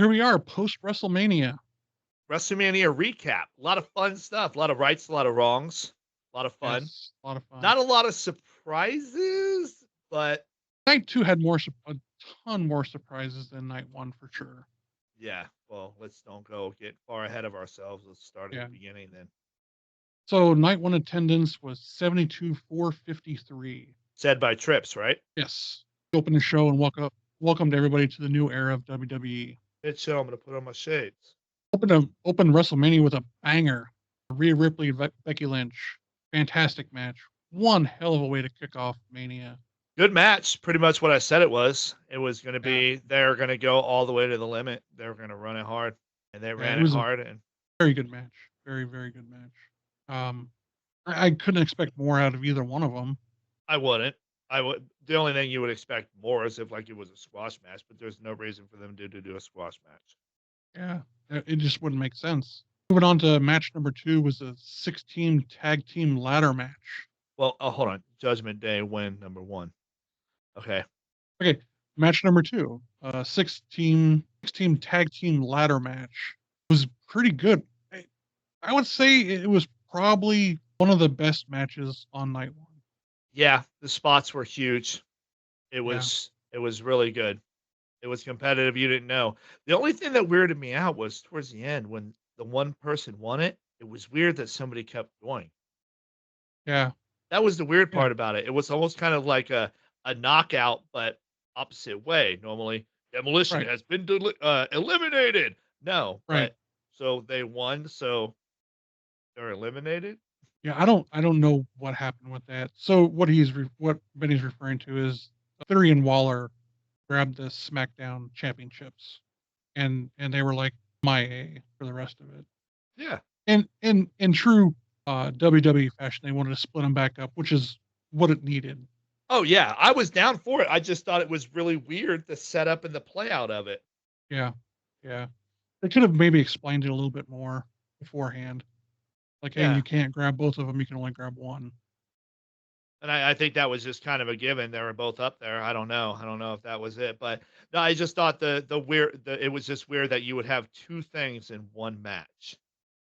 Here we are, post Wrestlemania. WrestleMania recap. A lot of fun stuff. A lot of rights, a lot of wrongs. A lot of fun. Yes, a lot of fun. Not a lot of surprises, but Night 2 had a ton more surprises than Night 1 for sure. yeah. Well, let's don't get far ahead of ourselves. Let's start at Yeah. the beginning then. So Night 1 attendance was 72,453. Said by Trips, right? Yes. Open the show and welcomed everybody to the new era of WWE. Good show. I'm going to put on my shades. Open WrestleMania with a banger. Rhea Ripley, Becky Lynch. Fantastic match. One hell of a way to kick off Mania. Good match. Pretty much what I said it was. It was going to be, they're going to go all the way to the limit. They're going to run it hard. And they ran it hard. And very good match. Very, very good match. I couldn't expect more out of either one of them. I wouldn't. The only thing you would expect more is if it was a squash match, but there's no reason for them to do a squash match. Yeah, it just wouldn't make sense. Moving on to match number 2 was a 6-team tag team ladder match. Well, hold on. Judgment Day win number 1. Okay. Match number 2, 6-team tag team ladder match. It was pretty good. I would say it was probably one of the best matches on Night 1. Yeah, the spots were huge. It was really good. It was competitive. You didn't know. The only thing that weirded me out was towards the end when the one person won it. It was weird that somebody kept going. Yeah. That was the weird part about it. It was almost kind of like a knockout, but opposite way. Normally, Demolition has been eliminated. No. Right. But, so they won, so they're eliminated? Yeah, I don't know what happened with that. So what Benny's referring to is Theory and Waller grabbed the SmackDown championships, and they were like MIA for the rest of it. Yeah. And in true WWE fashion, they wanted to split them back up, which is what it needed. Oh yeah, I was down for it. I just thought it was really weird the setup and the play out of it. Yeah. They could have maybe explained it a little bit more beforehand. Like, hey, you can't grab both of them. You can only grab one. And I think that was just kind of a given. They were both up there. I don't know. I don't know if that was it, but no, I just thought it was just weird that you would have two things in one match.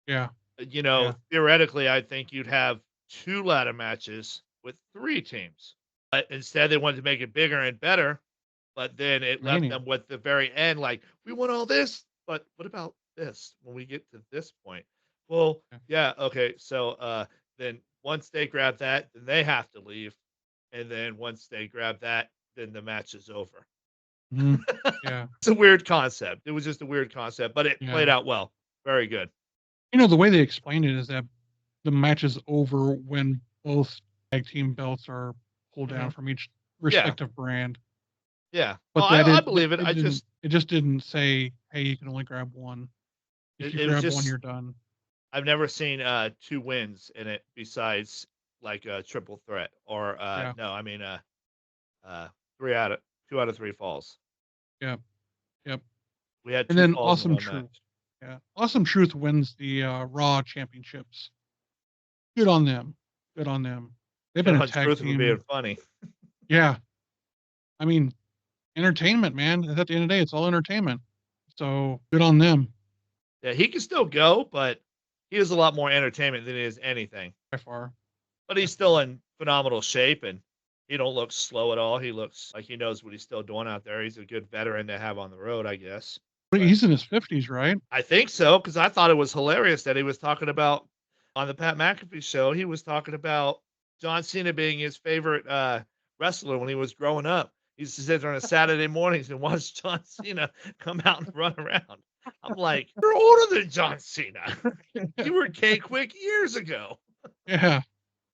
Yeah. Theoretically, I think you'd have 2 ladder matches with 3 teams, but instead they wanted to make it bigger and better. But then it left them with the very end, like, we want all this, but what about this when we get to this point? Well, yeah, okay. So then once they grab that, then they have to leave. And then once they grab that, then the match is over. Mm-hmm. Yeah. It's a weird concept. It was just a weird concept, but it played out well. Very good. The way they explained it is that the match is over when both tag team belts are pulled down from each respective brand. Yeah. But I believe it. It just didn't say, hey, you can only grab one. If you grab one, you're done. I've never seen 2 wins in it besides like a triple threat or 2 out of 3 falls. Yep. We had 2 and then falls Awesome Truth. Match. Yeah. Awesome Truth wins the Raw championships. Good on them. They've been a tag Truth team. Being funny. Yeah. I mean, entertainment, man. At the end of the day, it's all entertainment. So good on them. Yeah, he can still go, but he is a lot more entertainment than he is anything. By far. But he's still in phenomenal shape, and he don't look slow at all. He looks like he knows what he's still doing out there. He's a good veteran to have on the road, I guess. But he's in his 50s, right? I think so, because I thought it was hilarious that he was talking about, on the Pat McAfee show, he was talking about John Cena being his favorite wrestler when he was growing up. He used to sit there on Saturday mornings and watch John Cena come out and run around. I'm like, you're older than John Cena. You were K-Quick years ago. Yeah.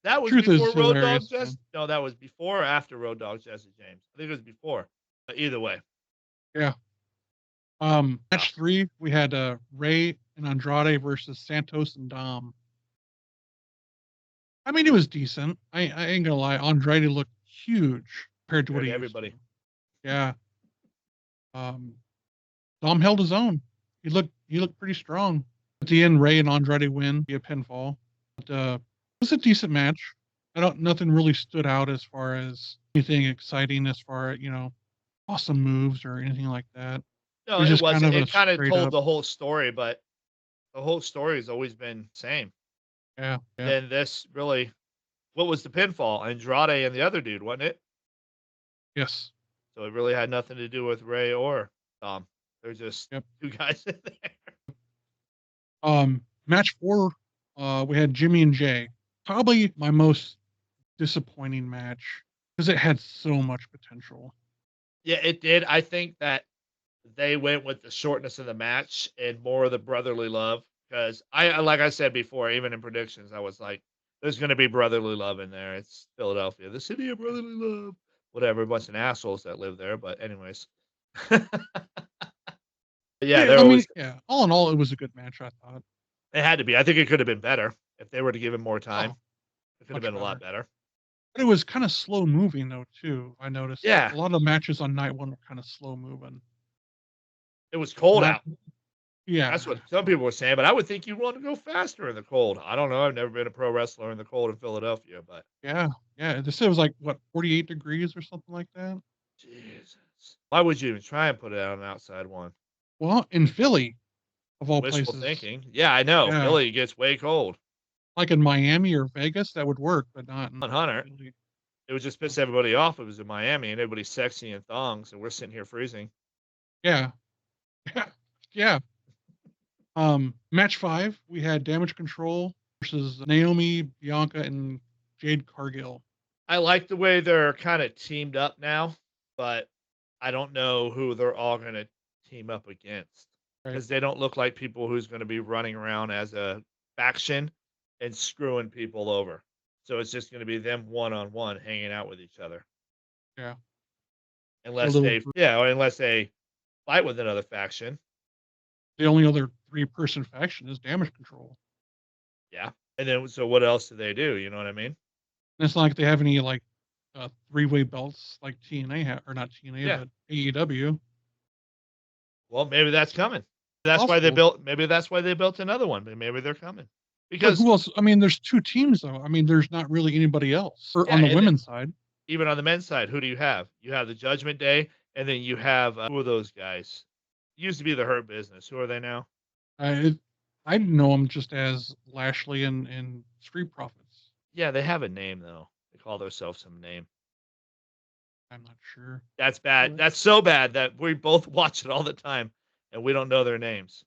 That was before Road Dogg Jesse. No, that was before or after Road Dogg Jesse James. I think it was before. But either way. Yeah. Match 3, we had Rey and Andrade versus Santos and Dom. I mean, it was decent. I ain't gonna lie. Andrade looked huge compared to what he everybody. Yeah. Dom held his own. He looked pretty strong. At the end, Rey and Andrade win via pinfall. But it was a decent match. Nothing really stood out as far as anything exciting as far as, awesome moves or anything like that. No, was it just kind wasn't. of a It kind of straight told up. the whole story, but the whole story has always been the same. Yeah, yeah. Then this really, what was the pinfall? Andrade and the other dude, wasn't it? Yes. So it really had nothing to do with Ray or Tom. They're just Yep. two guys in there. Match 4, we had Jimmy and Jay. Probably my most disappointing match because it had so much potential. Yeah, it did. I think that they went with the shortness of the match and more of the brotherly love because like I said before, even in predictions, I was like, "There's going to be brotherly love in there." It's Philadelphia, the city of brotherly love. Whatever, a bunch of assholes that live there. But anyways, yeah, Yeah, they're I mean, always. yeah. All in all, it was a good match. I thought. It had to be. I think it could have been better if they were to give him more time. Oh, It could have much been a lot better. better. But it was kind of slow moving though too. I noticed Yeah, a lot of the matches on night 1 were kind of slow moving. it was cold Not. out. Yeah. That's what some people were saying, but I would think you'd want to go faster in the cold. I don't know. I've never been a pro wrestler in the cold in Philadelphia, but Yeah. Yeah. They said it was like what 48 degrees or something like that. Jesus. Why would you even try and put it on an outside one? Well, in Philly, of all Wishful places. thinking. Yeah, I know. Yeah. Philly gets way cold. Like in Miami or Vegas, that would work, but not in On Hunter, Philly. it would just piss everybody off. It was in Miami and everybody's sexy in thongs, and we're sitting here freezing. Yeah. Yeah. Match 5, we had Damage Control versus Naomi, Bianca, and Jade Cargill. I like the way they're kind of teamed up now, but I don't know who they're all going to team up against Right. because they don't look like people who's going to be running around as a faction and screwing people over. So it's just going to be them one on one hanging out with each other, Yeah. A unless little. unless they fight with another faction. The only other 3-person faction is Damage Control. Yeah, and then so what else do they do? You know what I mean? And it's not like they have any like 3-way belts like TNA or not TNA, Yeah. but AEW. Well, maybe that's coming. That's why they Possible. built. Maybe that's why they built another one. Maybe they're coming But because who else? I mean, there's 2 teams though. I mean, there's not really anybody else. Or yeah, on the and women's side. even on the men's side, who do you have? You have the Judgment Day, and then you have who are those guys? Used to be the Hurt Business. Who are they now? I know them just as Lashley and Street Profits. Yeah, they have a name though. They call themselves some name. I'm not sure. That's bad. That's so bad that we both watch it all the time, and we don't know their names.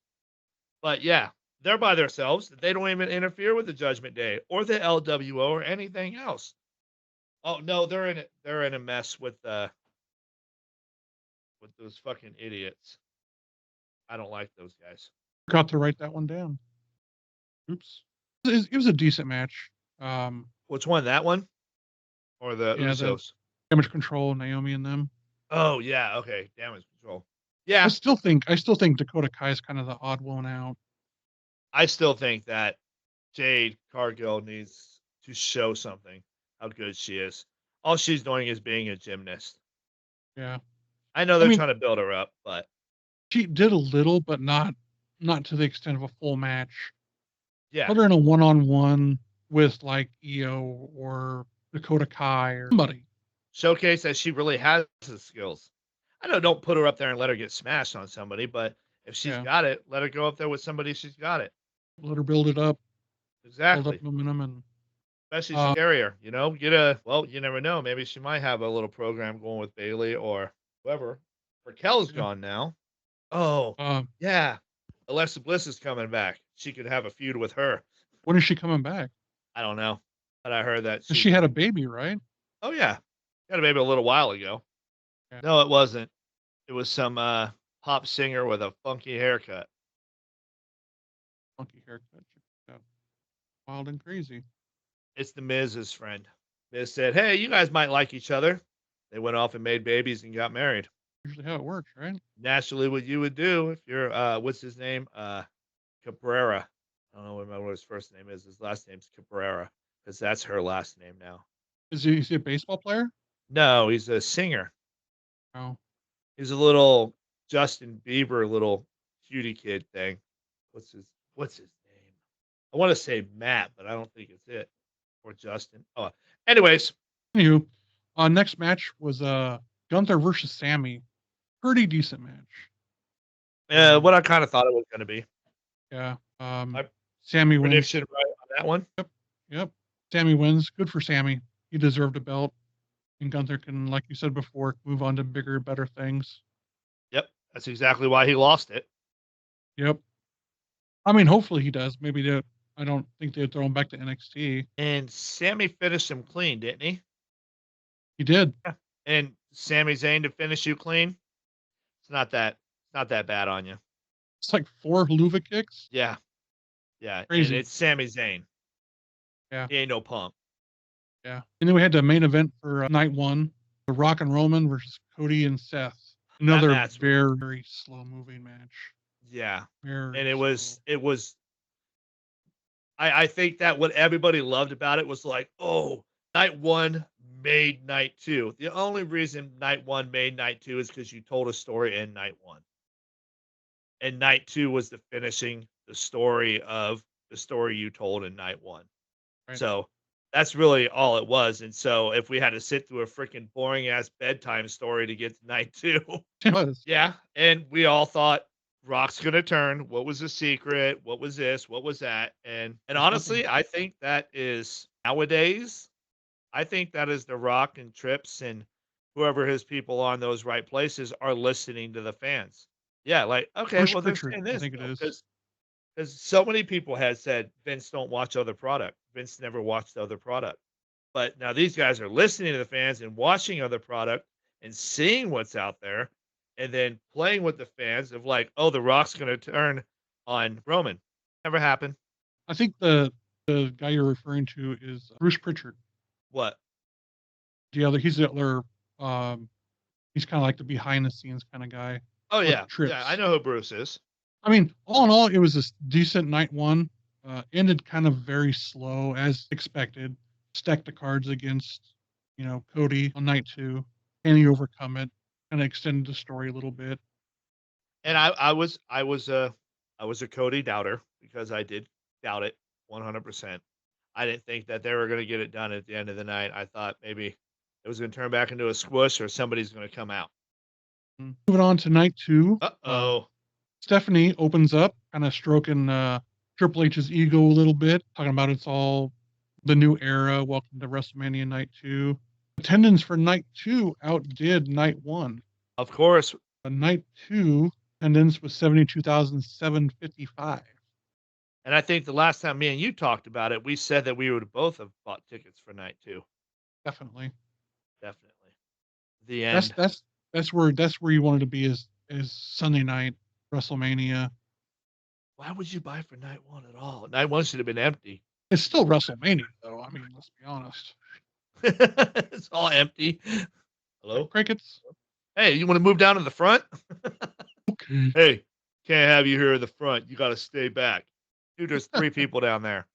But yeah, they're by themselves. They don't even interfere with the Judgment Day or the LWO or anything else. Oh no, they're in it. They're in a mess with those fucking idiots. I don't like those guys. Forgot to write that one down. Oops. It was a decent match. Which one? That one or the Yeah, the Usos? Damage Control, Naomi and them. Oh yeah, okay. Damage control. I Yeah, still think Dakota Kai is kind of the odd one out. I still think that Jade Cargill needs to show something how good she is. All she's doing is being a gymnast. Yeah. I know I they're mean, trying to build her up, but she did a little, but not to the extent of a full match. yeah, Put her in a one-on-one with like EO or Dakota Kai or somebody. showcase that she really has the skills. I know don't put her up there and let her get smashed on somebody, but if she's Yeah. got it, let her go up there with somebody she's got it. Let her build it up, build up Exactly. momentum, and Especially some carrier, get a well, you never know. Maybe she might have a little program going with Bailey or whoever. Raquel's yeah. gone now. Oh, Uh, yeah. Alexa Bliss is coming back. She could have a feud with her. when is she coming back? I don't know. But I heard that 'Cause she's she had a baby, right? oh yeah. Got a baby a little while ago. Yeah. No, it wasn't. It was some pop singer with a funky haircut. Funky haircut. Yeah. Wild and crazy. It's the Miz's friend. Miz said, "Hey, you guys might like each other." They went off and made babies and got married. Usually how it works, right? Naturally, what you would do if you're what's his name? Cabrera. I don't know remember what his first name is. His last name's Cabrera because that's her last name now. Is he a baseball player? No, he's a singer. Oh. He's a little Justin Bieber, little cutie kid thing. What's his name? I want to say Matt, but I don't think it's it. Or Justin. Oh, anyways, Anywho, next match was Gunther versus Sammy. Pretty decent match. What I kind of thought it was going to be. Yeah. My Sammy wins. prediction right on that one. Yep. Sammy wins. Good for Sammy. He deserved a belt. And Gunther can, like you said before, move on to bigger, better things. Yep. That's exactly why he lost it. Yep. I mean, hopefully he does. Maybe I don't think they'd throw him back to NXT. And Sammy finished him clean, didn't he? He did. Yeah. And Sami Zayn to finish you clean. It's not that bad on you. It's like 4 Luva kicks. Yeah. Yeah. Crazy. And it's Sami Zayn. Yeah. He ain't no punk. Yeah. And then we had the main event for night 1, the Rock and Roman versus Cody and Seth. Another very, very slow moving match. Yeah. Very and it slow. was I think that what everybody loved about it was like, oh, night 1 made night 2. The only reason night 1 made night 2 is because you told a story in night 1. And night 2 was the finishing the story of the story you told in night 1. Right. So that's really all it was. And so if we had to sit through a freaking boring ass bedtime story to get to night 2, It was. yeah. And we all thought Rock's gonna turn. What was the secret? What was this? What was that? And honestly, I think that is nowadays, I think that is the Rock and Trips and whoever his people on those right places are listening to the fans. Yeah, like, okay, Bruce well, they're Pritchard, saying I this think it is. because so many people had said Vince don't watch other product. Vince never watched other product. But now these guys are listening to the fans and watching other product and seeing what's out there and then playing with the fans of like, oh, The Rock's going to turn on Roman. Never happened. I think the guy you're referring to is Bruce Pritchard. What? He's the other, he's kind of like the behind the scenes kind of guy. Oh, yeah. Yeah, I know who Bruce is. I mean, all in all, it was a decent night 1. Ended kind of very slow as expected. Stacked the cards against, Cody on night 2. Can he overcome it? Kind of extended the story a little bit. And I was a Cody doubter because I did doubt it 100%. I didn't think that they were going to get it done at the end of the night. I thought maybe it was going to turn back into a squish or somebody's going to come out. Moving on to night 2. Uh-oh. Stephanie opens up, kind of stroking Triple H's ego a little bit, talking about it's all the new era. Welcome to WrestleMania night 2. Attendance for night 2 outdid night 1. Of course. Night 2 attendance was 72,755. And I think the last time me and you talked about it, we said that we would both have bought tickets for night 2. Definitely. The end. That's where you wanted to be is Sunday night WrestleMania. Why would you buy for night 1 at all? Night 1 should have been empty. It's still WrestleMania though. I mean, let's be honest. It's all empty. Hello? Crickets? Hey, you want to move down to the front? Okay. Hey, can't have you here in the front. You got to stay back. Dude, there's 3 people down there.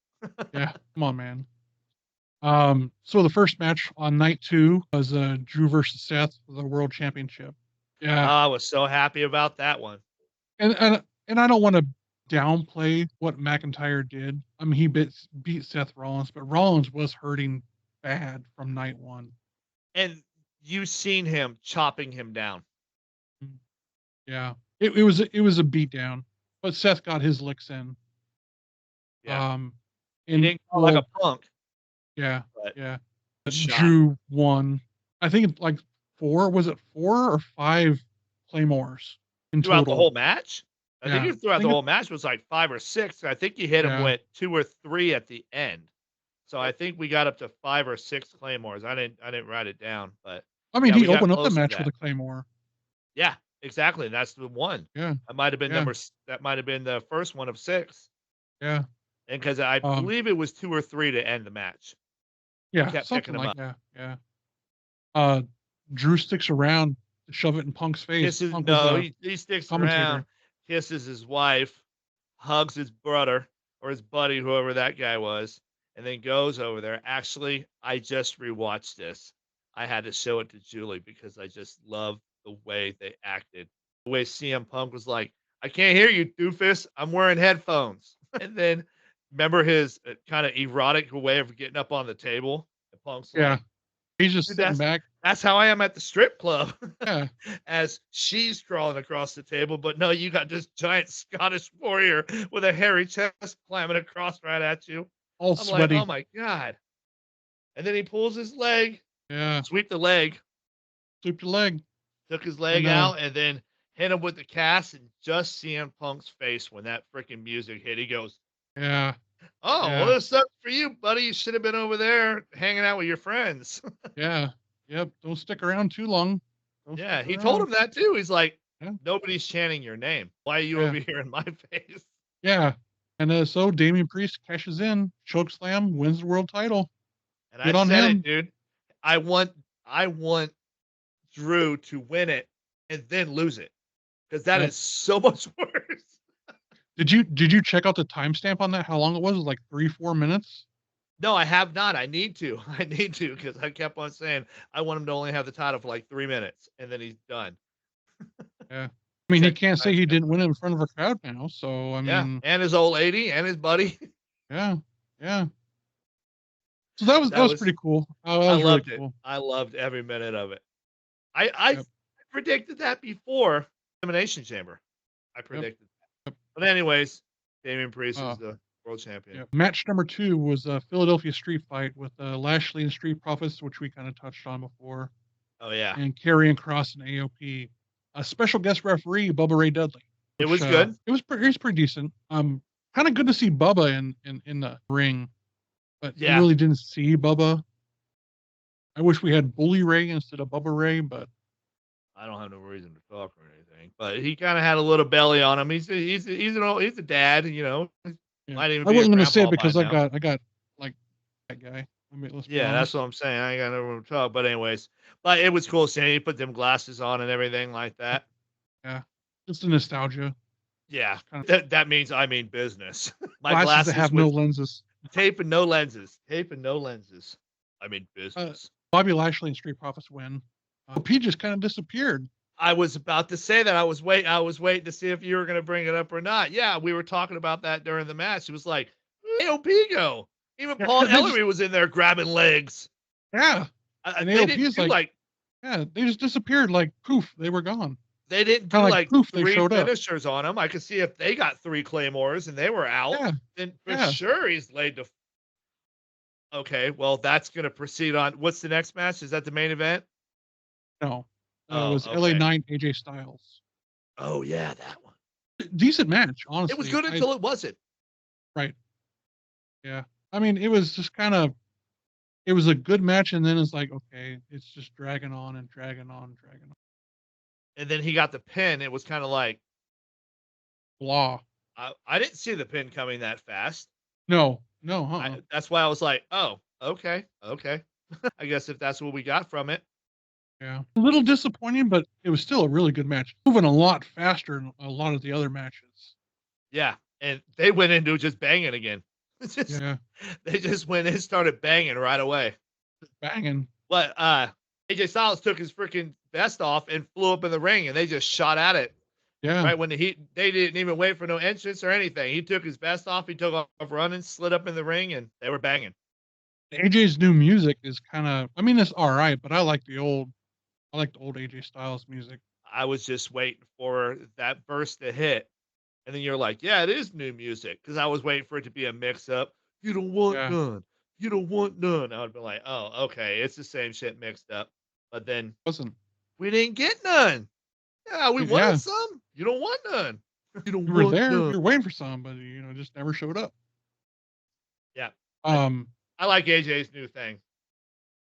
Yeah, come on, man. So the first match on night 2 was Drew versus Seth for the World Championship. Yeah. I was so happy about that one. And I don't want to downplay what McIntyre did. I mean, he beat Seth Rollins, but Rollins was hurting bad from night 1. And you seen him chopping him down. Yeah. It was a beatdown, but Seth got his licks in. Yeah. He didn't call like a punk. Yeah. Yeah. Drew won. I think it's like 4 or 5 Claymores in throughout total. The whole match? I think throughout the whole match was like 5 or 6. I think he hit him with 2 or 3 at the end. So I think we got up to 5 or 6 Claymores. I didn't write it down, but I mean, he opened up the match with a Claymore. Yeah, exactly. That's the one. Yeah. That might have been that might have been the first one of 6. Yeah. And because I believe it was 2 or 3 to end the match. Yeah, kept something like that. Yeah. Drew sticks around to shove it in Punk's face. He sticks around, kisses his wife, hugs his brother or his buddy, whoever that guy was, and then goes over there. Actually, I just rewatched this. I had to show it to Julie because I just love the way they acted. The way CM Punk was like, I can't hear you, doofus. I'm wearing headphones. And then remember his kind of erotic way of getting up on the table? And Punk's like, He's just sitting back. That's how I am at the strip club. Yeah. As she's crawling across the table, but no, you got this giant Scottish warrior with a hairy chest climbing across right at you. All I'm sweaty. like, oh my God. And then he pulls his leg. Yeah. Sweep the leg. Sweep the leg. Took his leg out and then hit him with the cast, and just CM Punk's face when that freaking music hit. He goes, yeah. Oh, well, this sucks for you, buddy. You should have been over there hanging out with your friends. Yeah. Yep. Don't stick around too long. Yeah, he told him that too. He's like, nobody's chanting your name. Why are you over here in my face? Yeah. And so Damian Priest cashes in, chokeslam, wins the world title. And I said it, dude. I want Drew to win it and then lose it, because that is so much worse. Did you check out the timestamp on that? How long it was? It was like 3-4 minutes. No, I have not. I need to because I kept on saying I want him to only have the title for like 3 minutes, and then he's done. Yeah. I mean, he can't say he didn't win in front of a crowd now. So I mean, and his old lady and his buddy. Yeah. So that was pretty cool. I loved it. Cool. I loved every minute of it. I predicted that before Elimination Chamber. I predicted that. But anyways, Damian Priest is the world champion. Yeah. Match number 2 was a Philadelphia Street Fight with Lashley and Street Profits, which we kind of touched on before. Oh yeah. And Karrion Kross and AOP. A special guest referee, Bubba Ray Dudley. It was good. It was pretty decent. Kind of good to see Bubba in the ring, but you really didn't see Bubba. I wish we had Bully Ray instead of Bubba Ray, but I don't have no reason to talk or anything. But he kind of had a little belly on him. He's a dad, you know. Yeah. I wasn't going to say it because I got like that guy. I mean, that's what I'm saying. I ain't got no room to talk. But anyways, but it was cool seeing he put them glasses on and everything like that. Yeah, just the nostalgia. Yeah, that means I mean business. My glasses that have no lenses. Tape and no lenses. I mean business. Bobby Lashley and Street Profits win. P just kind of disappeared. I was about to say that. I was waiting to see if you were going to bring it up or not. Yeah, we were talking about that during the match. It was like, AOP go. Even Paul Ellery was in there grabbing legs. Yeah. And AOP is like, they just disappeared. Like, poof, they were gone. They didn't do like poof, 3 finishers on them. I could see if they got 3 claymores and they were out, then for sure he's laid to. Okay, well, that's going to proceed on. What's the next match? Is that the main event? No. It was LA Knight, AJ Styles. Oh, yeah, that one. Decent match, honestly. It was good until it wasn't. Right. Yeah. I mean, it was just kind of, it was a good match, and then it's like, okay, it's just dragging on and dragging on and dragging on. And then he got the pin. It was kind of like, blah. I didn't see the pin coming that fast. No. That's why I was like, oh, okay. I guess if that's what we got from it. Yeah. A little disappointing, but it was still a really good match. Moving a lot faster than a lot of the other matches. Yeah. And they went into just banging again. They just went in and started banging right away. Banging. But AJ Styles took his freaking vest off and flew up in the ring, and they just shot at it. Yeah. Right when they didn't even wait for no entrance or anything. He took his vest off, he took off running, slid up in the ring, and they were banging. AJ's new music is kind of, I mean, it's all right, but I like the old AJ Styles music. I was just waiting for that verse to hit. And then you're like, yeah, it is new music. Because I was waiting for it to be a mix-up. You don't want none. You don't want none. I would be like, oh, okay. It's the same shit mixed up. But then we didn't get none. Yeah, we wanted some. You don't want none. You were there. You're waiting for some, but just never showed up. Yeah. I like AJ's new thing.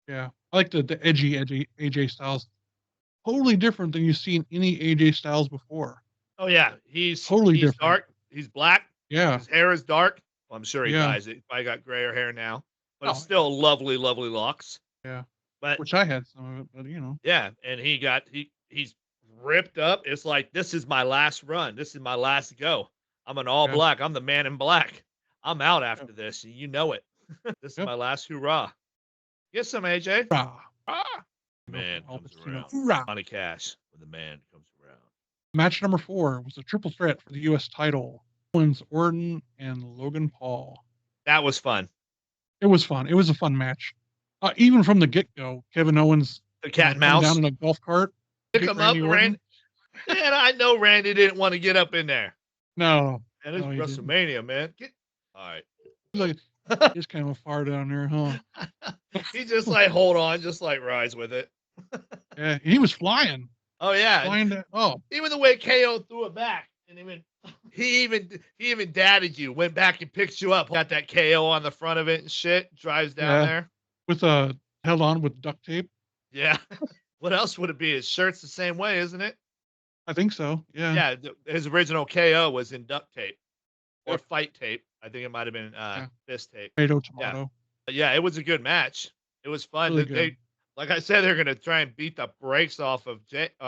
Yeah. I like the edgy AJ Styles. Totally different than you've seen any AJ Styles before. Oh yeah, he's totally different. Dark. He's black. Yeah, his hair is dark. Well, I'm sure he dyes it. I got grayer hair now, but it's still lovely, lovely locks. Yeah, but which I had some of it, but Yeah, and he's ripped up. It's like, this is my last run. This is my last go. I'm an all black. I'm the man in black. I'm out after this. You know it. This is my last hurrah. Get some, AJ. Man comes around. Johnny Cash when the man comes around. Match number 4 was a triple threat for the U.S. title. Owens, Orton, and Logan Paul. That was fun. It was fun. It was a fun match. Even from the get-go, Kevin Owens, The cat and come mouse. down in a golf cart, Pick him up, Randy. Man, I know Randy didn't want to get up in there. No. And it's WrestleMania, man. All right. He's like, just kind of far down there, huh? He just like, hold on, just like rides with it. Yeah, he was flying. Oh yeah. Even the way KO threw it back, and he even dadded you, went back and picked you up, got that KO on the front of it and shit, drives down there. With held on with duct tape. Yeah. What else would it be? His shirt's the same way, isn't it? I think so. Yeah. Yeah. His original KO was in duct tape or fight tape. I think it might have been fist tape. Tomato. Yeah, it was a good match. It was fun. Really good. Like I said, they're gonna try and beat the brakes off of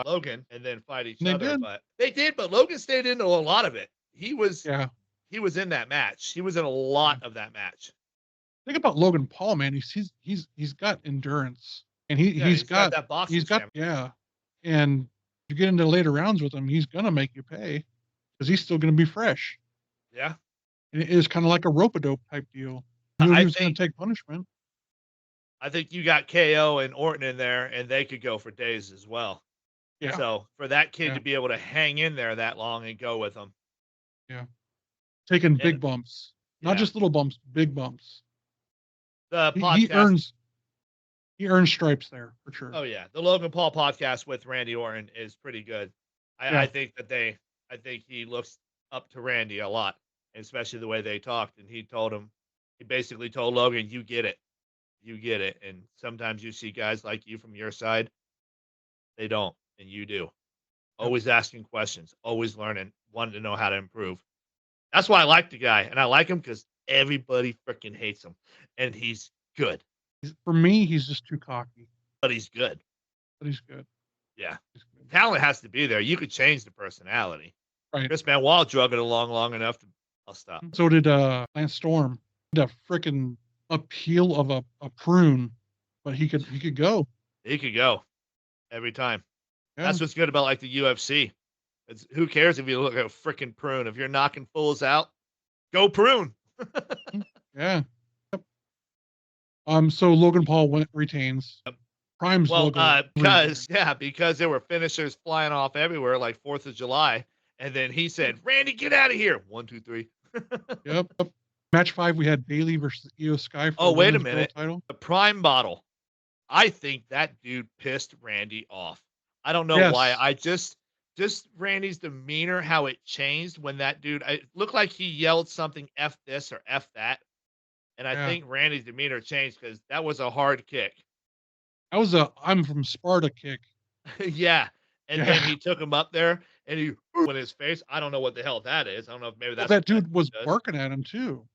Logan and then fight each other. Did. But they did. But Logan stayed into a lot of it. He was in that match. He was in a lot of that match. Think about Logan Paul, man. He's got endurance, and he's got that boxing. and you get into later rounds with him, he's gonna make you pay because he's still gonna be fresh. Yeah, and it is kind of like a rope-a-dope type deal. He was gonna take punishment. I think you got KO and Orton in there, and they could go for days as well. Yeah. So for that kid to be able to hang in there that long and go with them. Yeah. Taking big bumps, not just little bumps, big bumps. The podcast, he earns stripes there for sure. Oh yeah, the Logan Paul podcast with Randy Orton is pretty good. I think he looks up to Randy a lot, especially the way they talked. And he basically told Logan, "You get it. You get it." And sometimes you see guys like you from your side, they don't, and you do. Always asking questions, always learning, wanting to know how to improve. That's why I like the guy, and I like him because everybody freaking hates him, and he's good. For me, he's just too cocky. But he's good. Yeah. Talent has to be there. You could change the personality. Right. Chris Benoit drug it along long enough. I'll stop. So did Lance Storm. The freaking appeal of a prune, but he could go. He could go every time. Yeah. That's what's good about like the UFC. Who cares if you look at a freaking prune? If you're knocking fools out, go prune. Yeah. So Logan Paul retains. Prime's Logan. Because there were finishers flying off everywhere like 4th of July. And then he said, "Randy, get out of here." 1, 2, 3. Yep. Match 5, we had Bayley versus Io Sky for the wait a minute. Title. The Prime bottle. I think that dude pissed Randy off. I don't know why. I just Randy's demeanor, how it changed when that dude, it looked like he yelled something, F this or F that. And I think Randy's demeanor changed because that was a hard kick. That was I'm from Sparta kick. Yeah. And then he took him up there and he in his face. I don't know what the hell that is. I don't know if maybe that's that dude was barking at him too.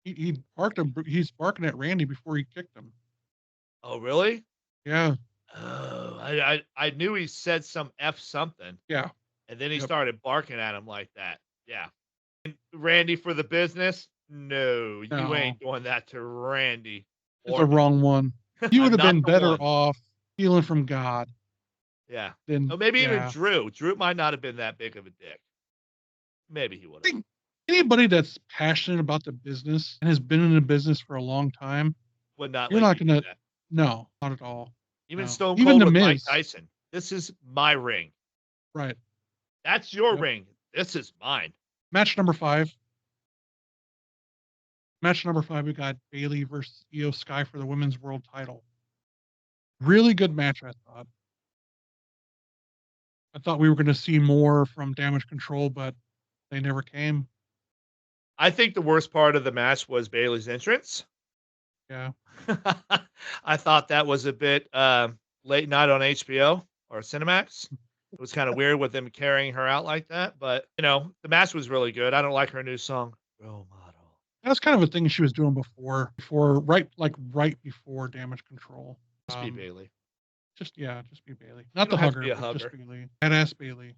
He barked him. He's barking at Randy before he kicked him. Oh, really? Yeah. Oh, I knew he said some F something. Yeah. And then he started barking at him like that. Yeah. And Randy for the business? No, you ain't doing that to Randy. It's the wrong one. You would have been better off stealing from God. Yeah. Maybe even Drew. Drew might not have been that big of a dick. Maybe he would have. Anybody that's passionate about the business and has been in the business for a long time would not. You're not gonna. No, not at all. Even Stone Cold with Mike Tyson. This is my ring. Right. That's your ring. This is mine. Match number 5. We got Bayley versus Io Sky for the women's world title. Really good match, I thought. I thought we were going to see more from Damage Control, but they never came. I think the worst part of the match was Bayley's entrance. Yeah. I thought that was a bit late night on HBO or Cinemax. It was kind of weird with them carrying her out like that, but the match was really good. I don't like her new song, Role Model. That's kind of a thing she was doing before right before Damage Control. Just be Bayley. Just be Bayley. Not the hugger, just Bayley. Badass Bayley.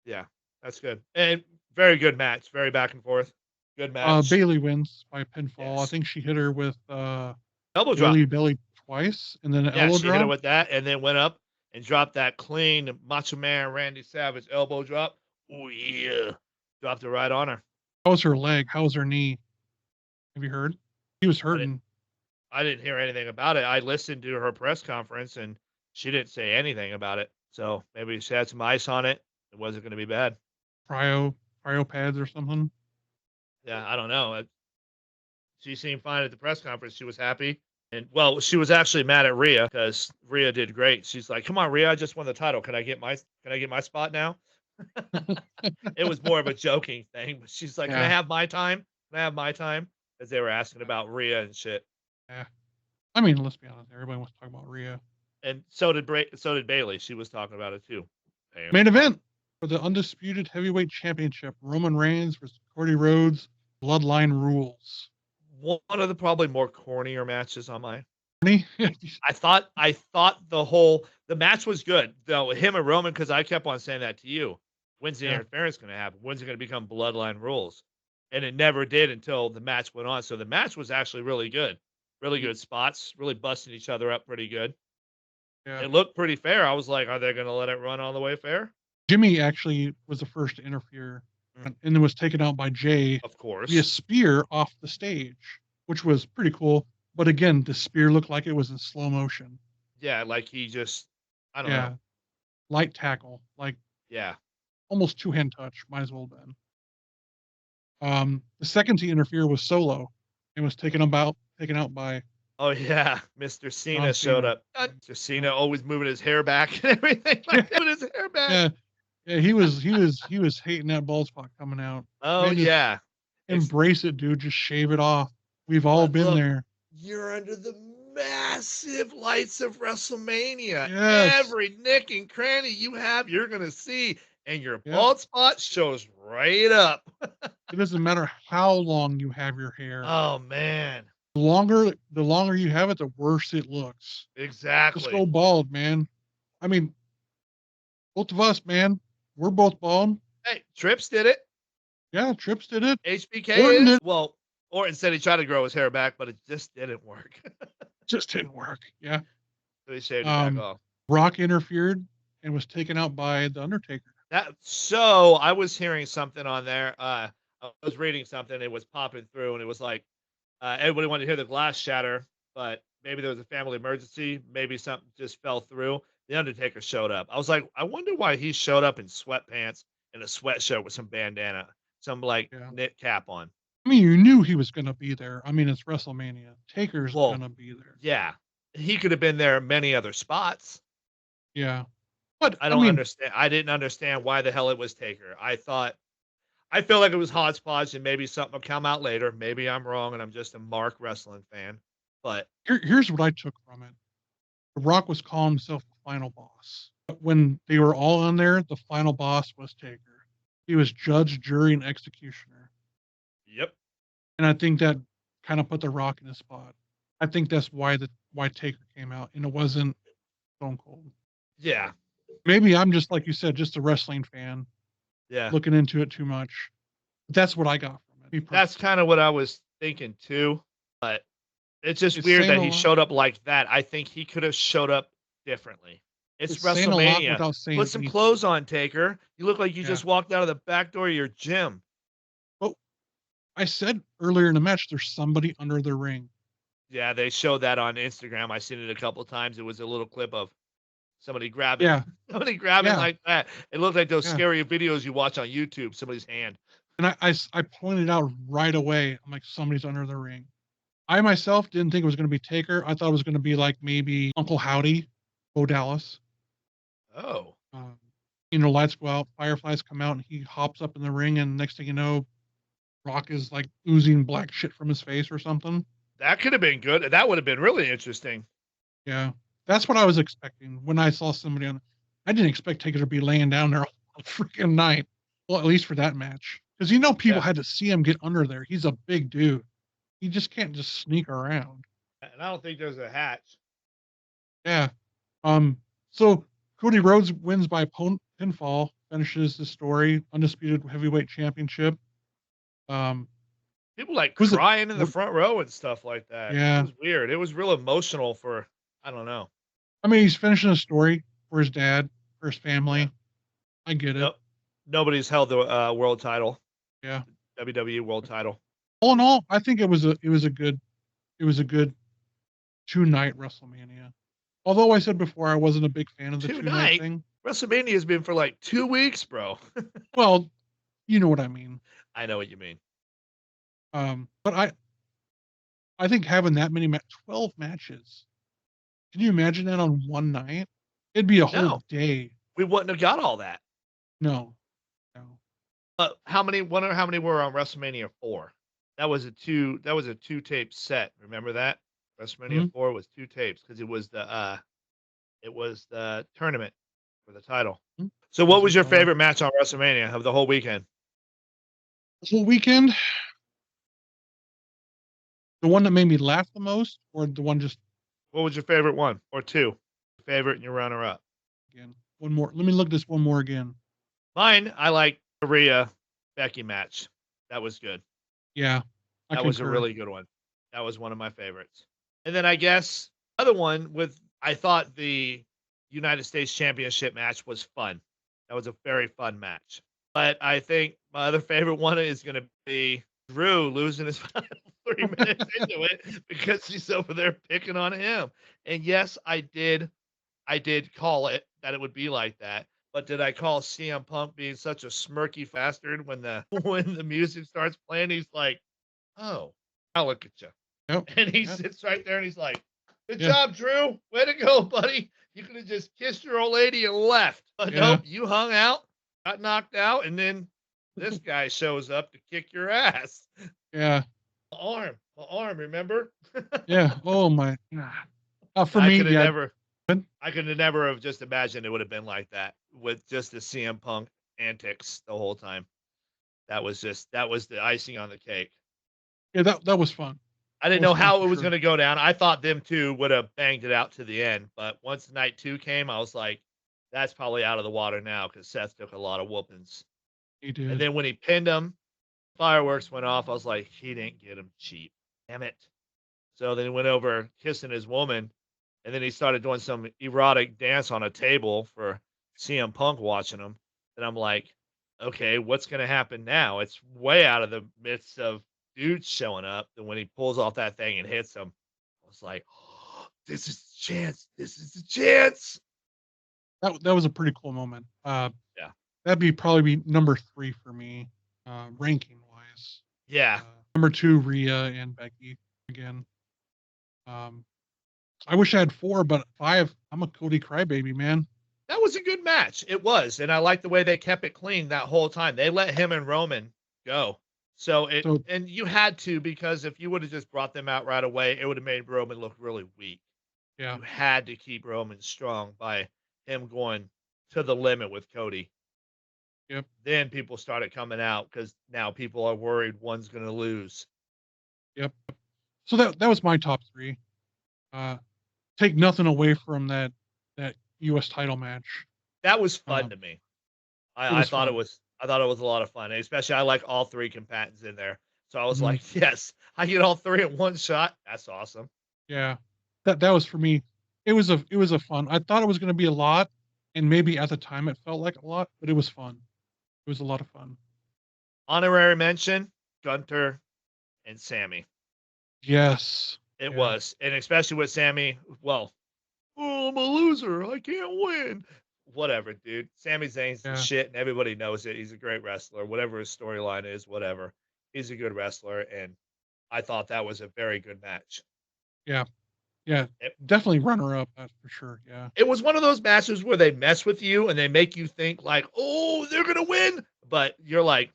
Yeah, that's good. And very good match. Very back and forth. Good match. Bayley wins by pinfall. Yes. I think she hit her with elbow drop. Belly twice, and then an elbow drop. Yeah, she hit her with that, and then went up and dropped that clean Macho Man Randy Savage elbow drop. Oh yeah, dropped it right on her. How was her leg? How was her knee? Have you heard? He was hurting. I didn't hear anything about it. I listened to her press conference, and she didn't say anything about it. So maybe she had some ice on it. It wasn't going to be bad. Cryo pads or something. Yeah, I don't know. She seemed fine at the press conference. She was happy. And well, she was actually mad at Rhea because Rhea did great. She's like, "Come on, Rhea, I just won the title. Can I get my spot now?" It was more of a joking thing, but she's like, "Can I Yeah, have my time? Can I have my time?" Because they were asking about Rhea and shit. yeah. I mean, let's be honest. Everybody wants to talk about Rhea. And so did Bailey. She was talking about it too. Damn. Main event for the undisputed heavyweight championship: Roman Reigns versus Cody Rhodes. Bloodline rules. One of the probably more cornier matches on my. Any? I thought the match was good though. Him and Roman, because I kept on saying that to you. When's the Yeah. interference going to happen? When's it going to become bloodline rules? And it never did until the match went on. So the match was actually really good. Really good spots. Really busting each other up pretty good. Yeah. It looked pretty fair. I was like, are they going to let it run all the way fair? Jimmy actually was the first to interfere, and then was taken out by Jay Of course. via spear off the stage, which was pretty cool. But again, the spear looked like it was in slow motion. Yeah, like he just, I don't Yeah, know. light tackle, like Yeah. almost two-hand touch. Might as well have been. The second to interfere was Solo, and was taken out by Oh yeah, Mr. Cena John showed Cena. up. Mr. Cena always moving his hair back and everything, like moving his hair back. Yeah, yeah, he was hating that bald spot coming out. Oh Man, just yeah. embrace it, dude. Just shave it off. We've all But been look, there. you're under the massive lights of WrestleMania. Yes. Every nick and cranny you have, you're gonna see, and your Yep. bald spot shows right up. It doesn't matter how long you have your hair. Oh man. The longer you have it, the worse it looks. Exactly. Just go bald, man. I mean, both of us, man, we're both bald. Hey, Trips did it. Yeah, Trips did it. HBK Orton is. did. Well, Orton said he tried to grow his hair back, but it just didn't work. Just didn't work. Yeah. So he shaved it back off. Brock interfered and was taken out by the Undertaker. So I was hearing something on there. I was reading something. It was popping through, and it was like everybody wanted to hear the glass shatter, but maybe there was a family emergency. Maybe something just fell through. The Undertaker showed up. I was like, I wonder why he showed up in sweatpants and a sweatshirt with some bandana, some knit cap on. I mean, you knew he was going to be there. I mean, it's WrestleMania. Taker's going to be there. Yeah. He could have been there in many other spots. Yeah. But I don't understand. I didn't understand why the hell it was Taker. I feel like it was hodgepodge and maybe something will come out later. Maybe I'm wrong and I'm just a Mark wrestling fan. But here's what I took from it. The Rock was calling himself the final boss. But when they were all on there, the final boss was Taker. He was judge, jury, and executioner. Yep. And I think that kind of put the Rock in his spot. I think that's why Taker came out, and it wasn't Stone Cold. Yeah. Maybe I'm just, like you said, just a wrestling fan. Yeah. Looking into it too much. But that's what I got from it. That's kind of what I was thinking too. But it's just weird that he showed up like that. I think he could have showed up differently. It's WrestleMania. Put some clothes on, Taker. You look like you just walked out of the back door of your gym. Oh, I said earlier in the match, there's somebody under the ring. Yeah, they showed that on Instagram. I've seen it a couple of times. It was a little clip of somebody grabbing. Yeah. Somebody grabbing like that. It looked like those scary videos you watch on YouTube, somebody's hand. And I pointed out right away, I'm like, somebody's under the ring. I myself didn't think it was going to be Taker. I thought it was going to be like maybe Uncle Howdy, Bo Dallas. Oh. Lights go out, fireflies come out, and he hops up in the ring, and next thing you know, Rock is like oozing black shit from his face or something. That could have been good. That would have been really interesting. Yeah. That's what I was expecting when I saw somebody on. I didn't expect Taker to be laying down there all freaking night. Well, at least for that match. Because people had to see him get under there. He's a big dude. He just can't just sneak around. And I don't think there's a hatch. Yeah. So Cody Rhodes wins by pinfall, finishes the story, undisputed heavyweight championship. People crying in the front row and stuff like that. Yeah. It was weird. It was real emotional for, I don't know. I mean, he's finishing a story for his dad, for his family. Yeah. I get it. Nobody's held the world title. Yeah. WWE world title. All in all, I think it was a good 2-night WrestleMania. Although I said before I wasn't a big fan of the 2-night 2-night? thing. WrestleMania has been for like 2 weeks, bro. Well, you know what I mean. I know what you mean. But I think having that many 12 matches. Can you imagine that on one night? It'd be a whole day. We wouldn't have got all that. No. Wonder how many were on WrestleMania 4? That was a 2-tape set. Remember that? WrestleMania 4 was 2 tapes because it was the tournament for the title. So what was your favorite match on WrestleMania of the whole weekend? The whole weekend? The one that made me laugh the most, or the one just... What was your favorite one or two? Favorite and your runner-up. Again, one more. Let me look this one more again. Mine, I like the Rhea Becky match. That was good. Yeah, that was a really good one. That was one of my favorites. And then I guess other one I thought the United States Championship match was fun. That was a very fun match. But I think my other favorite one is going to be Drew losing his final 3 minutes into it because he's over there picking on him. And yes, I did call it that it would be like that. But did I call CM Punk being such a smirky bastard when the music starts playing? He's like, "Oh, I'll look at you." Yep. And he sits right there and he's like, "Good job, Drew. Way to go, buddy. You could have just kissed your old lady and left. But nope, you hung out, got knocked out, and then this guy shows up to kick your ass." Yeah. My arm, remember? Yeah. Oh my God. For I me, could have never have just imagined it would have been like that with just the CM Punk antics the whole time. That was the icing on the cake. Yeah, that was fun. I didn't know how it was going to go down. I thought them two would have banged it out to the end, but once night 2 came, I was like, that's probably out of the water now because Seth took a lot of whoopings. He did. And then when he pinned him, fireworks went off. I was like, he didn't get him cheap. Damn it. So then he went over kissing his woman, and then he started doing some erotic dance on a table for CM Punk watching him. And I'm like, okay, what's going to happen now? It's way out of the midst of dudes showing up. And when he pulls off that thing and hits him, I was like, oh, this is the chance. This is the chance. That was a pretty cool moment. Yeah. That'd probably be number 3 for me, ranking wise. Yeah. Number 2, Rhea and Becky again. I wish I had 4, but 5, I'm a Cody crybaby, man. That was a good match. It was. And I like the way they kept it clean that whole time. They let him and Roman go. And you had to, because if you would have just brought them out right away, it would have made Roman look really weak. Yeah. You had to keep Roman strong by him going to the limit with Cody. Yep. Then people started coming out because now people are worried one's going to lose. Yep. So that was my top 3. Take nothing away from that U.S. title match. That was fun to me. I thought it was a lot of fun. Especially I like all 3 combatants in there. So I was like, yes, I get all 3 in one shot. That's awesome. Yeah. That was for me. It was a fun. I thought it was going to be a lot, and maybe at the time it felt like a lot, but it was fun. It was a lot of fun. Honorary mention, Gunter and Sammy. Yes. It was. And especially with Sammy, well, oh, I'm a loser. I can't win. Whatever, dude. Sami Zayn's the shit, and everybody knows it. He's a great wrestler. Whatever his storyline is, whatever. He's a good wrestler, and I thought that was a very good match. Yeah. Yeah. Definitely runner-up, that's for sure. Yeah. It was one of those matches where they mess with you and they make you think like, oh, they're going to win. But you're like,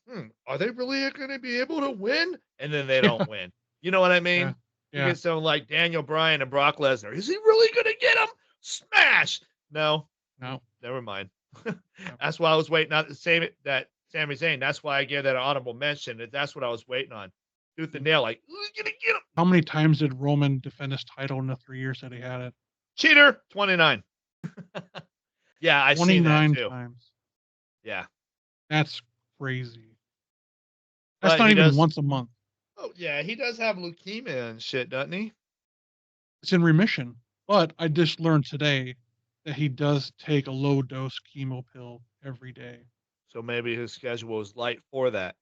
are they really going to be able to win? And then they don't win. You know what I mean? Yeah. You get someone like Daniel Bryan and Brock Lesnar. Is he really going to get him? Smash. No. Never mind. That's why I was waiting on that Sami Zayn. That's why I gave that an honorable mention. That's what I was waiting on. Tooth and nail, like, who's going to get him? How many times did Roman defend his title in the 3 years that he had it? Cheater, 29. Yeah, I see that too. 29 times. Yeah. That's crazy. That's not even once a month. Oh, yeah, he does have leukemia and shit, doesn't he? It's in remission. But I just learned today that he does take a low-dose chemo pill every day. So maybe his schedule is light for that.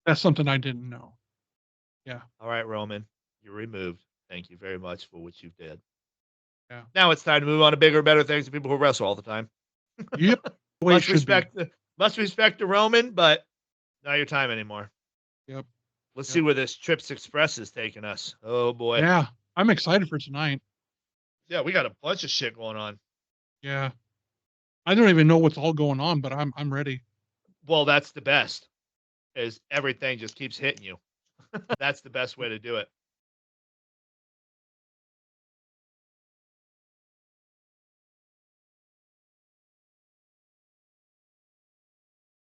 That's something I didn't know. Yeah. All right, Roman, you're removed. Thank you very much for what you did. Yeah. Now it's time to move on to bigger, better things and people who wrestle all the time. Yep. The way it should be. Must respect the Roman, but not your time anymore. Yep. Let's see where this Trips Express is taking us. Oh boy. Yeah. I'm excited for tonight. Yeah, we got a bunch of shit going on. Yeah. I don't even know what's all going on, but I'm ready. Well, that's the best. Is everything just keeps hitting you. That's the best way to do it.